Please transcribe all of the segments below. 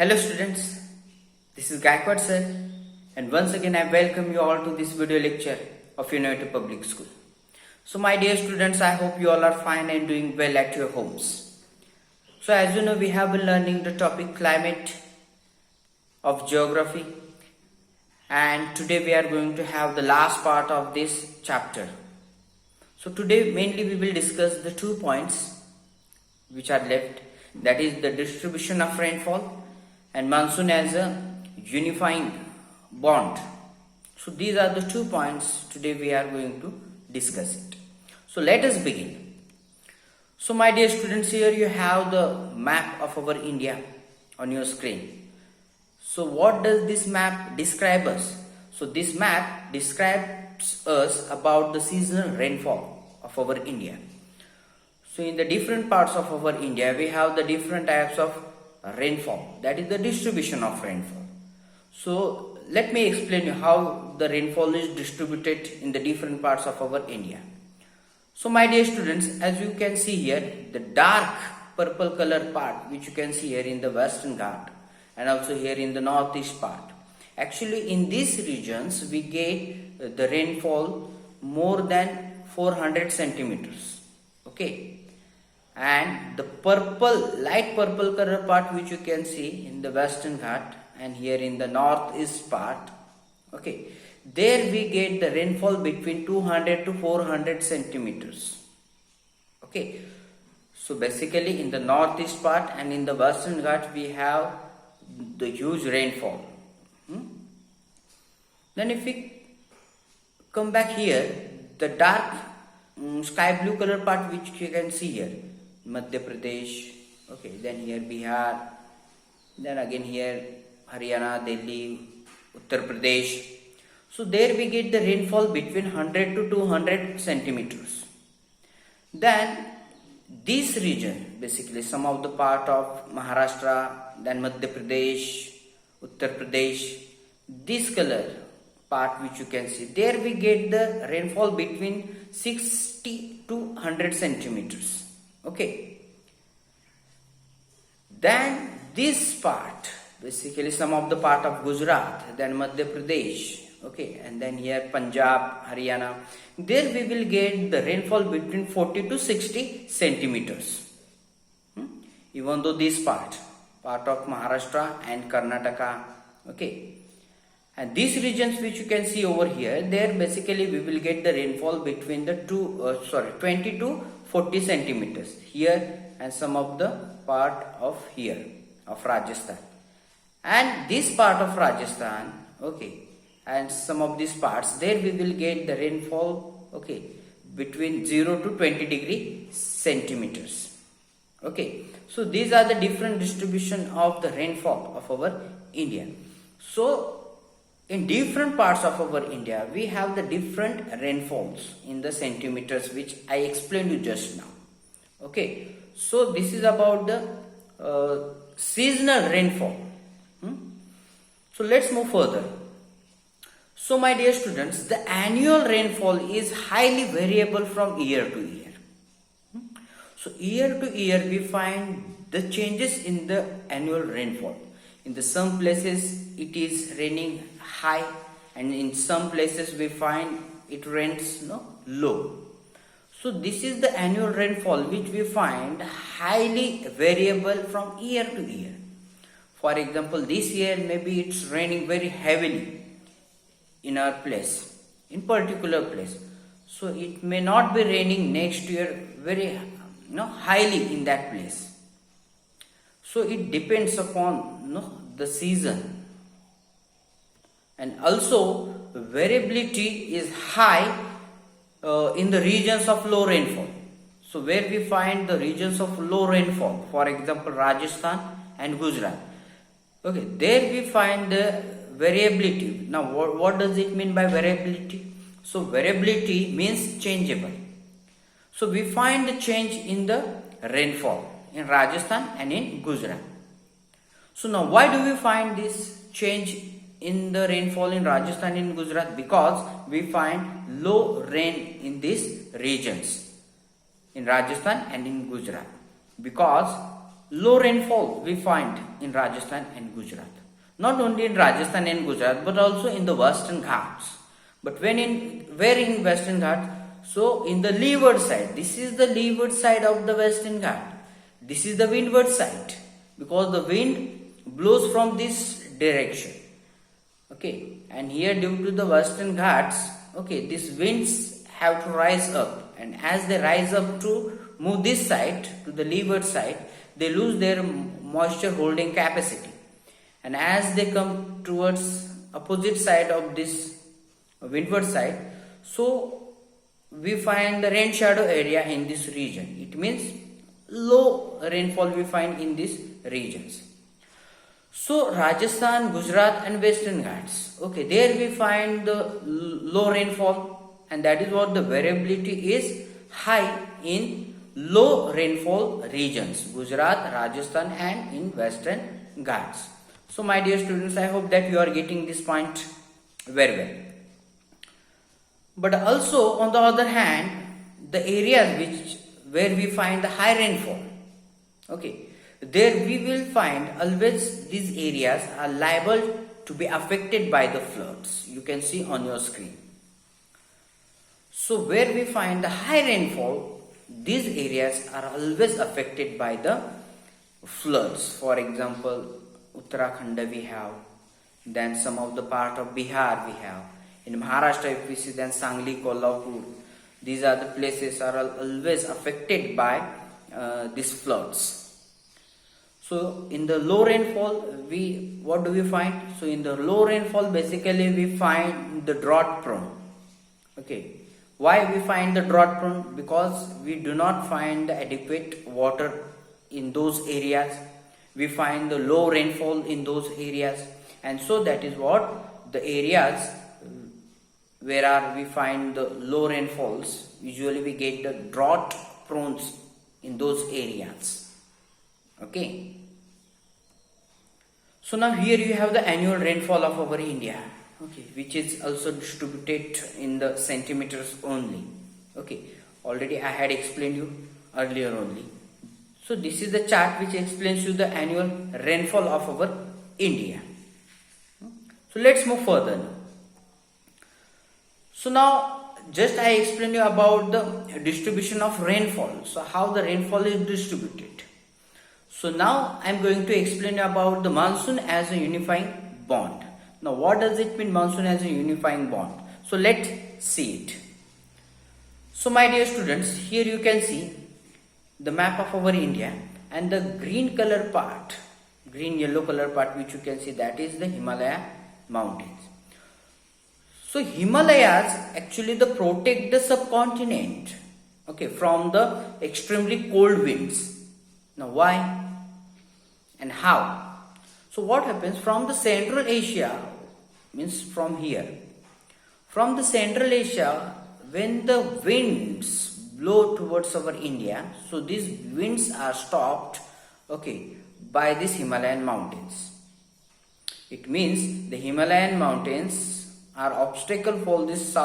Hello students, this is Gaikwad sir, and once again I welcome you all to this video lecture of United Public School. So my dear students, I hope you all are fine and doing well at your homes. So as you know, we have been learning the topic climate of geography, and today we are going to have the last part of this chapter. So today mainly we will discuss the 2 points which are left, that is the distribution of rainfall and monsoon as a unifying bond. So these are the 2 points today we are going to discuss it. So let us begin. So my dear students, here you have the map of our India on your screen. So what does this map describe us? So this map describes us about the seasonal rainfall of our India. So in the different parts of our India, we have the different types of rainfall, that is the distribution of rainfall. So let me explain you how the rainfall is distributed in the different parts of our India. So my dear students, as you can see here, the dark purple color part which you can see here in the Western Ghat and also here in the northeast part. Actually in these regions we get the rainfall more than 400 centimeters. Okay. And the light purple color part which you can see in the Western Ghat and here in the northeast part, okay, there we get the rainfall between 200 to 400 centimeters. Okay, so basically in the northeast part and in the Western Ghat we have the huge rainfall. Then if we come back here, the dark sky blue color part which you can see here, Madhya Pradesh, okay, then here Bihar, then again here Haryana, Delhi, Uttar Pradesh. So there we get the rainfall between 100 to 200 centimeters. Then this region, basically some of the part of Maharashtra, then Madhya Pradesh, Uttar Pradesh, this color part which you can see, there we get the rainfall between 60 to 100 centimeters. Okay, then this part, basically some of the part of Gujarat, then Madhya Pradesh, okay, and then here Punjab, Haryana, there we will get the rainfall between 40 to 60 centimeters. Even though this part of Maharashtra and Karnataka, okay, and these regions which you can see over here, there basically we will get the rainfall between the 20 to 40 centimeters here and some of the part of here of Rajasthan, and this part of Rajasthan, okay, and some of these parts, there we will get the rainfall, okay, between 0 to 20 degree centimeters. Okay, so these are the different distribution of the rainfall of our India. So in different parts of our India, we have the different rainfalls in the centimeters which I explained you just now. Okay, so this is about the seasonal rainfall. So let's move further. So my dear students, the annual rainfall is highly variable from year to year. So year to year we find the changes in the annual rainfall. In the some places it is raining high, and in some places we find it rains low. So this is the annual rainfall which we find highly variable from year to year. For example, this year maybe it's raining very heavily in our place, in particular place. So it may not be raining next year very highly in that place. So it depends upon the season, and also variability is high in the regions of low rainfall. So where we find the regions of low rainfall, for example Rajasthan and Gujarat, okay, there we find the variability. Now what does it mean by variability? So variability means changeable. So we find the change in the rainfall in Rajasthan and in Gujarat. So now why do we find this change in the rainfall in Rajasthan and Gujarat? Because we find low rain in these regions in Rajasthan and in Gujarat, because low rainfall we find in Rajasthan and Gujarat. Not only in Rajasthan and Gujarat, but also in the Western Ghats. But where in Western Ghats? So in the leeward side. This is the leeward side of the Western Ghat. This is the windward side, because the wind blows from this direction. Okay, and here due to the Western Ghats, okay, these winds have to rise up, and as they rise up to move this side to the leeward side, they lose their moisture holding capacity, and as they come towards opposite side of this windward side, so we find the rain shadow area in this region. It means low rainfall we find in these regions. So Rajasthan, Gujarat and Western Ghats, okay, there we find the low rainfall, and that is what the variability is high in low rainfall regions, Gujarat, Rajasthan and in Western Ghats. So my dear students, I hope that you are getting this point very well. But also on the other hand, the areas where we find the high rainfall, okay, there we will find always these areas are liable to be affected by the floods. You can see on your screen. So where we find the high rainfall, these areas are always affected by the floods. For example, Uttarakhand we have, then some of the part of Bihar we have. In Maharashtra if we see, then Sangli, Kolhapur, these are the places are always affected by these floods. So in the low rainfall, what do we find? So in the low rainfall, basically we find the drought prone. Okay, why we find the drought prone? Because we do not find the adequate water in those areas. We find the low rainfall in those areas, and so that is what the areas where we find the low rainfalls. Usually we get the drought prone in those areas. Okay. So now here you have the annual rainfall of our India, okay, which is also distributed in the centimeters only. Okay, already I had explained you earlier only. So this is the chart which explains you the annual rainfall of our India. So let's move further now. So now just I explained you about the distribution of rainfall. So how the rainfall is distributed. So now I am going to explain about the monsoon as a unifying bond. Now what does it mean, monsoon as a unifying bond? So let's see it. So my dear students, here you can see the map of our India, and the green color part, green yellow color part which you can see, that is the Himalaya mountains. So Himalayas actually protect the subcontinent, okay, from the extremely cold winds. Now why and how? So what happens from the Central Asia, means from here, from the Central Asia, when the winds blow towards our India, so these winds are stopped, okay, by these Himalayan mountains. It means the Himalayan mountains are obstacle for this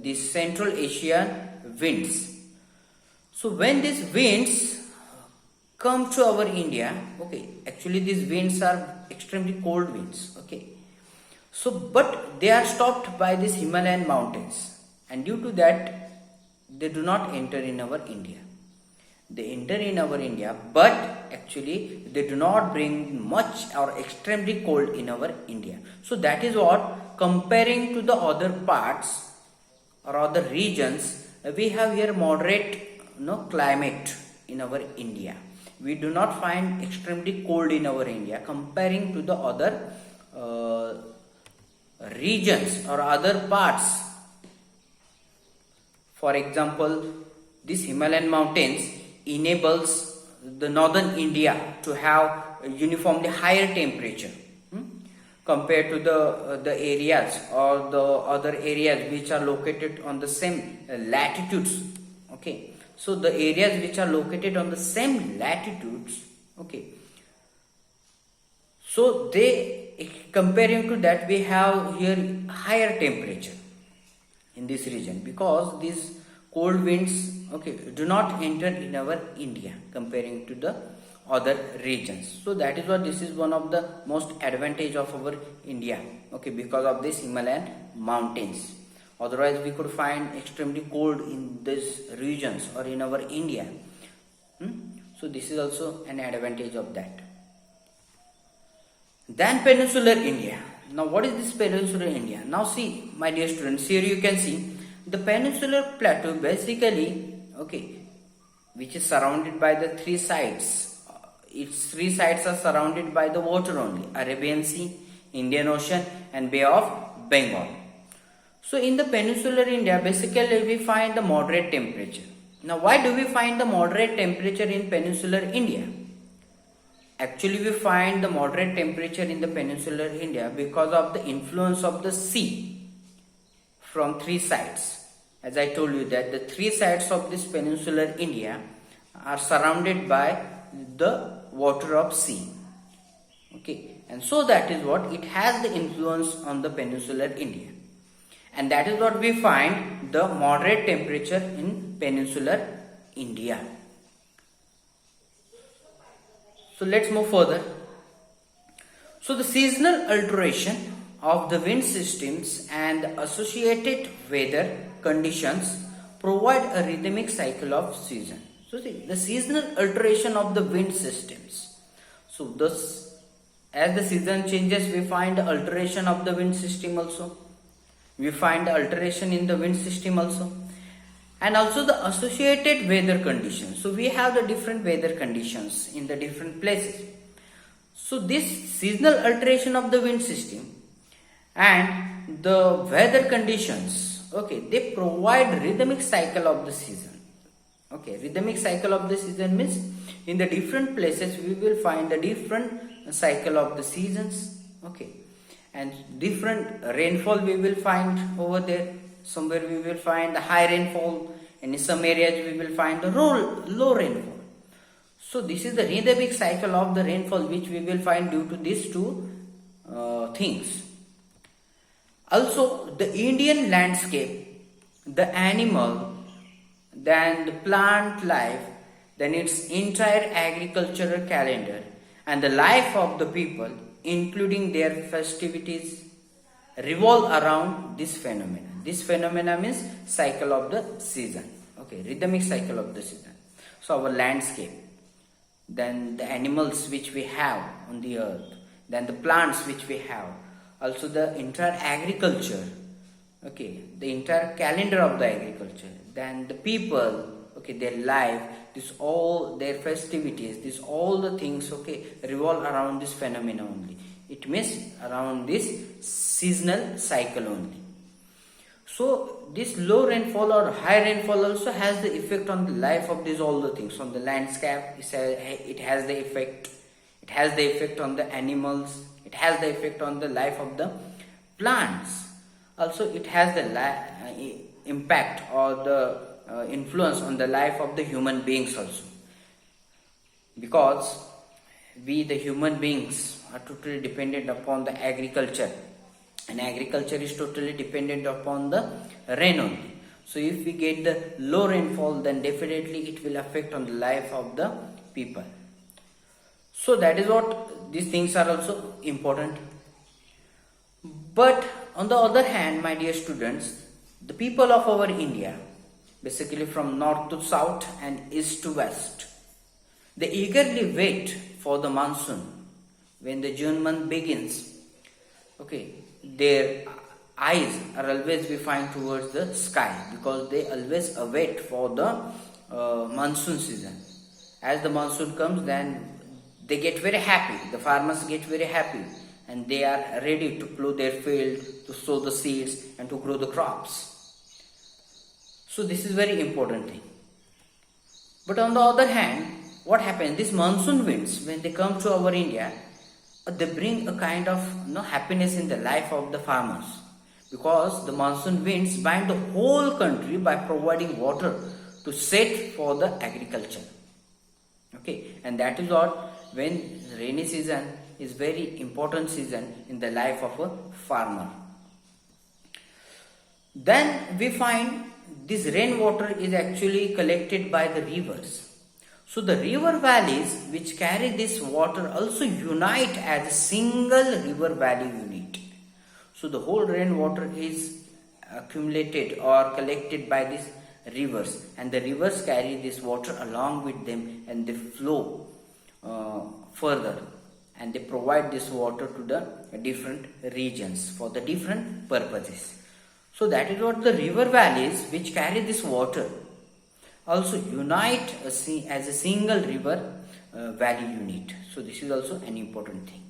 these Central Asian winds. So when these winds come to our India, okay, actually these winds are extremely cold winds, okay, so but they are stopped by these Himalayan mountains, and due to that they do not enter in our India. They enter in our India, but actually they do not bring much or extremely cold in our India. So that is what, comparing to the other parts or other regions, we have here moderate climate in our India. We do not find extremely cold in our India comparing to the other regions or other parts. For example, these Himalayan mountains enables the northern India to have a uniformly higher temperature compared to the areas or the other areas which are located on the same latitudes. Okay, so the areas which are located on the same latitudes, okay, so they, comparing to that, we have here higher temperature in this region, because these cold winds, okay, do not enter in our India comparing to the other regions. So that is what this is one of the most advantage of our India, okay, because of this Himalayan mountains. Otherwise we could find extremely cold in these regions or in our India. So this is also an advantage of that. Then peninsular India. Now what is this peninsular India? Now see, my dear students, here you can see the peninsular plateau basically, okay, which is surrounded by the three sides. Its three sides are surrounded by the water only: Arabian Sea, Indian Ocean, and Bay of Bengal. So in the peninsular India, basically we find the moderate temperature. Now why do we find the moderate temperature in peninsular India? Actually we find the moderate temperature in the peninsular India because of the influence of the sea from three sides. As I told you that the three sides of this peninsular India are surrounded by the water of sea. Okay, and so that is what it has the influence on the peninsular India. And that is what we find the moderate temperature in peninsular India. So let's move further. So the seasonal alteration of the wind systems and associated weather conditions provide a rhythmic cycle of season. So see, the seasonal alteration of the wind systems. So thus, as the season changes, we find the alteration of the wind system also. We find the alteration in the wind system also. And also the associated weather conditions. So we have the different weather conditions in the different places. So this seasonal alteration of the wind system and the weather conditions, okay, they provide rhythmic cycle of the season. Okay, rhythmic cycle of the season means in the different places we will find the different cycle of the seasons. Okay, and different rainfall we will find over there. Somewhere we will find the high rainfall, and in some areas we will find the low rainfall. So this is the rhythmic cycle of the rainfall which we will find due to these two things. Also the Indian landscape, the animal, then the plant life, then its entire agricultural calendar and the life of the people, including their festivities, revolve around this phenomenon. This phenomena means cycle of the season. Okay, rhythmic cycle of the season. So our landscape, then the animals which we have on the earth, then the plants which we have, also the entire agriculture, okay, the entire calendar of the agriculture, then the people, okay, their life, this all their festivities, this all the things, okay, revolve around this phenomena only. It means around this seasonal cycle only. So this low rainfall or high rainfall also has the effect on the life of these all the things. On the landscape, it has the effect. It has the effect on the animals. It has the effect on the life of the plants. Also, it has the impact or the influence on the life of the human beings also. Because we, the human beings, are totally dependent upon the agriculture. And agriculture is totally dependent upon the rain only. So if we get the low rainfall, then definitely it will affect on the life of the people. So that is what these things are also important. But on the other hand, my dear students, the people of our India, basically from north to south and east to west, they eagerly wait for the monsoon. When the June month begins, okay, their eyes are always we find towards the sky because they always await for the monsoon season. As the monsoon comes, then they get very happy. The farmers get very happy and they are ready to plow their field, to sow the seeds and to grow the crops. So this is very important thing. But on the other hand, what happens? These monsoon winds, when they come to our India, they bring a kind of happiness in the life of the farmers, because the monsoon winds bind the whole country by providing water to set for the agriculture. Okay, and that is what, when rainy season is very important season in the life of a farmer. Then we find this rainwater is actually collected by the rivers. So the river valleys which carry this water also unite as a single river valley unit. So the whole rainwater is accumulated or collected by these rivers, and the rivers carry this water along with them, and they flow further, and they provide this water to the different regions for the different purposes. So that is what the river valleys which carry this water also unite as a single river valley unit. So this is also an important thing.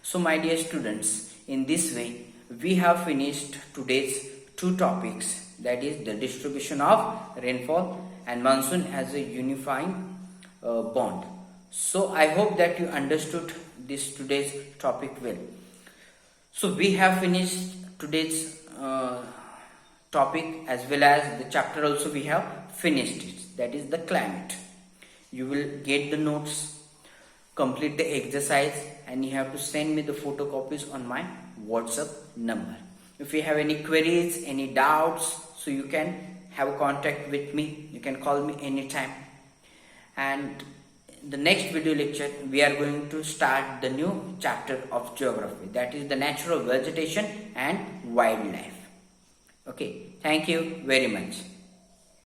So my dear students, in this way we have finished today's two topics, that is the distribution of rainfall and monsoon as a unifying bond. So I hope that you understood this today's topic well. So we have finished today's topic as well as the chapter also we have finished it, that is the climate. You will get the notes, complete the exercise, and you have to send me the photocopies on my WhatsApp number. If you have any queries, any doubts, so you can have contact with me. You can call me anytime. And the next video lecture we are going to start the new chapter of geography, that is the natural vegetation and wildlife. Okay, thank you very much.